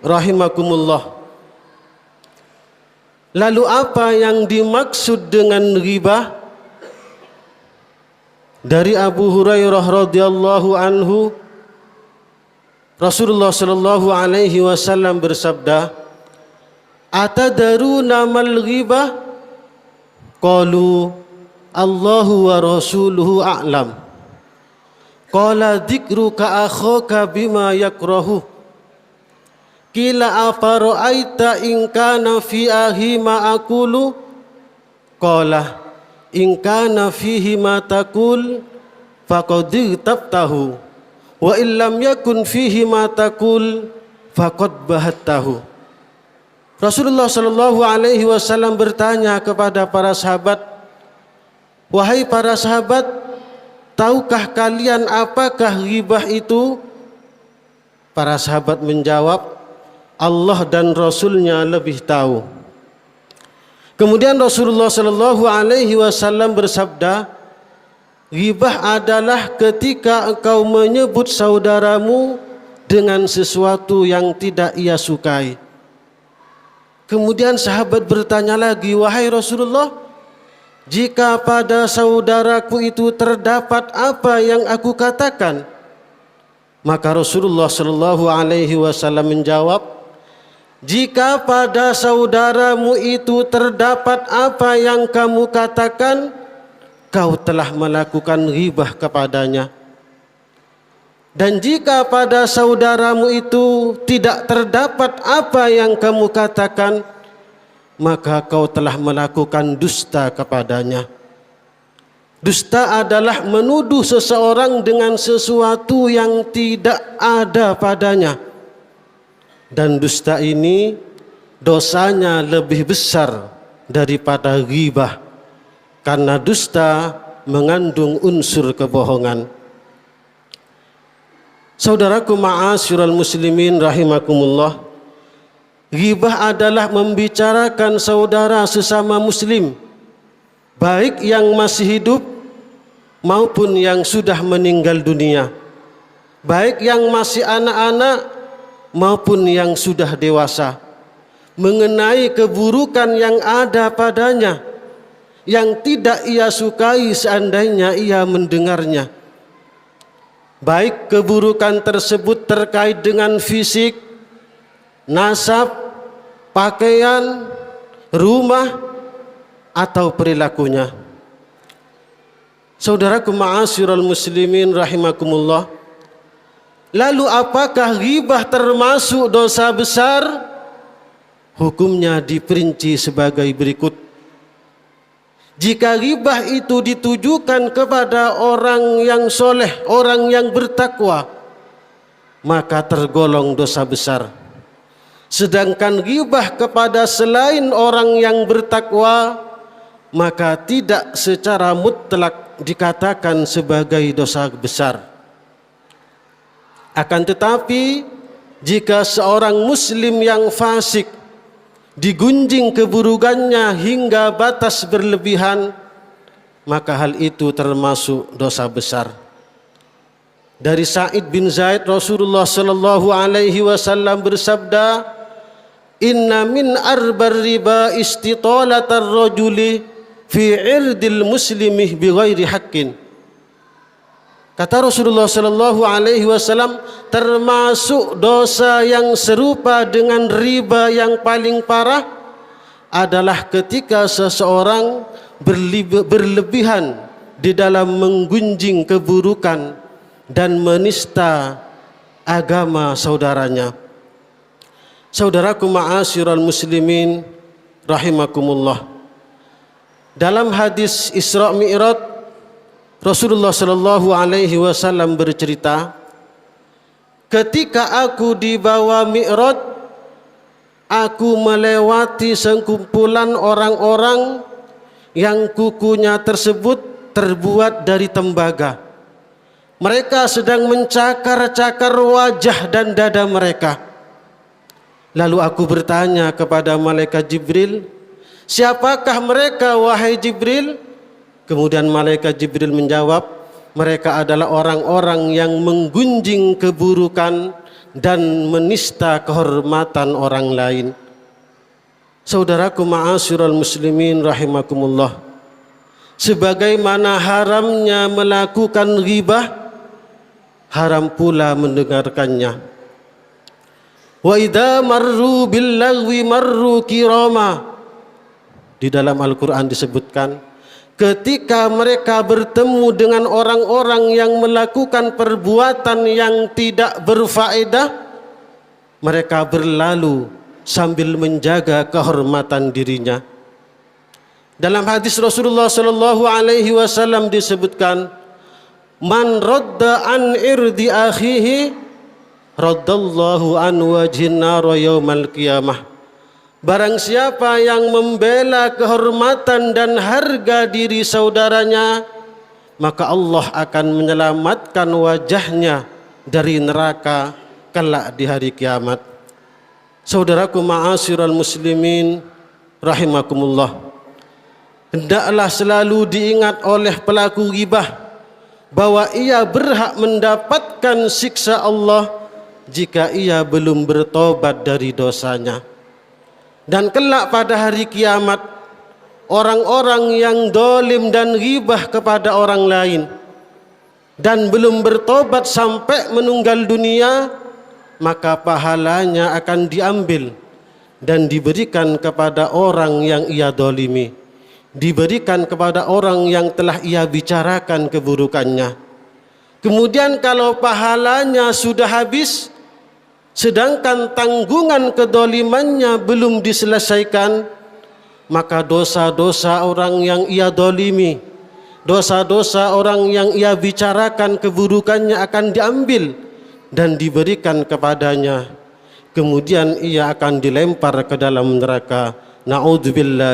rahimakumullah. Lalu apa yang dimaksud dengan ghibah? Dari Abu Hurairah radhiyallahu anhu, Rasulullah sallallahu alaihi wasallam bersabda, "Atadaruna mal ghibah?" Qalu, "Allahu wa rasuluhu a'lam." Qala, "Dzikruka akhaka bima yakrahu." Qila, "Afara'aita in kana fi ahi ma aqulu?" Qala, "In kana fihi ma taqul faqad tabtahu, wa illam yakun fihi ma taqul faqad bahattahu." Rasulullah sallallahu alaihi wasallam bertanya kepada para sahabat, "Wahai para sahabat, tahukah kalian apakah ghibah itu?" Para sahabat menjawab, "Allah dan Rasulnya lebih tahu." Kemudian Rasulullah sallallahu alaihi wasallam bersabda, "Ghibah adalah ketika engkau menyebut saudaramu dengan sesuatu yang tidak ia sukai." Kemudian sahabat bertanya lagi, "Wahai Rasulullah, jika pada saudaraku itu terdapat apa yang aku katakan?" Maka Rasulullah sallallahu alaihi wasallam menjawab, "Jika pada saudaramu itu terdapat apa yang kamu katakan, kau telah melakukan ghibah kepadanya. Dan jika pada saudaramu itu tidak terdapat apa yang kamu katakan, maka kau telah melakukan dusta kepadanya." Dusta adalah menuduh seseorang dengan sesuatu yang tidak ada padanya. Dan dusta ini dosanya lebih besar daripada ghibah, karena dusta mengandung unsur kebohongan. Saudaraku ma'asyiral muslimin rahimakumullah, ghibah adalah membicarakan saudara sesama muslim, baik yang masih hidup maupun yang sudah meninggal dunia, baik yang masih anak-anak maupun yang sudah dewasa, mengenai keburukan yang ada padanya, yang tidak ia sukai seandainya ia mendengarnya. Baik keburukan tersebut terkait dengan fisik, nasab, pakaian, rumah, atau perilakunya. Saudaraku ma'asyiral muslimin rahimakumullah, lalu apakah ghibah termasuk dosa besar? Hukumnya diperinci sebagai berikut. Jika ghibah itu ditujukan kepada orang yang soleh, orang yang bertakwa, maka tergolong dosa besar. Sedangkan ghibah kepada selain orang yang bertakwa, maka tidak secara mutlak dikatakan sebagai dosa besar. Akan tetapi, jika seorang muslim yang fasik digunjing keburukannya hingga batas berlebihan, maka hal itu termasuk dosa besar. Dari Sa'id bin Zaid, Rasulullah sallallahu alaihi wasallam bersabda, "Inna min arbar riba istitalatar rajuli fi irdil muslimi bighairi haqqin." Kata Rasulullah sallallahu alaihi wasallam, termasuk dosa yang serupa dengan riba yang paling parah adalah ketika seseorang berlebihan di dalam menggunjing keburukan dan menista agama saudaranya. Saudaraku ma'asyiral muslimin rahimakumullah, dalam hadis Isra Mi'raj, Rasulullah sallallahu alaihi wasallam bercerita, "Ketika aku dibawa Mi'raj, aku melewati sekumpulan orang-orang yang kukunya tersebut terbuat dari tembaga. Mereka sedang mencakar-cakar wajah dan dada mereka. Lalu aku bertanya kepada malaikat Jibril, 'Siapakah mereka, wahai Jibril?' Kemudian malaikat Jibril menjawab, mereka adalah orang-orang yang menggunjing keburukan dan menista kehormatan orang lain. Saudaraku ma'asyiral muslimin rahimakumullah, sebagaimana haramnya melakukan ghibah, haram pula mendengarkannya. Wa idza marru bil lagwi marru kirama. Di dalam Al-Qur'an disebutkan, ketika mereka bertemu dengan orang-orang yang melakukan perbuatan yang tidak berfaedah, mereka berlalu sambil menjaga kehormatan dirinya. Dalam hadis Rasulullah sallallahu alaihi wasallam disebutkan, man radda an irdi akhihi raddallahu an wajhin nar yaumal qiyamah. Barang siapa yang membela kehormatan dan harga diri saudaranya, maka Allah akan menyelamatkan wajahnya dari neraka kelak di hari kiamat. Saudaraku ma'asyiral muslimin rahimakumullah, hendaklah selalu diingat oleh pelaku ghibah bahwa ia berhak mendapatkan siksa Allah jika ia belum bertobat dari dosanya. Dan kelak pada hari kiamat, orang-orang yang dolim dan ghibah kepada orang lain dan belum bertobat sampai meninggal dunia, maka pahalanya akan diambil dan diberikan kepada orang yang ia dolimi, diberikan kepada orang yang telah ia bicarakan keburukannya. Kemudian kalau pahalanya sudah habis, sedangkan tanggungan kedolimannya belum diselesaikan, maka dosa-dosa orang yang ia dolimi, dosa-dosa orang yang ia bicarakan keburukannya akan diambil dan diberikan kepadanya. Kemudian ia akan dilempar ke dalam neraka. Na'udzubillah.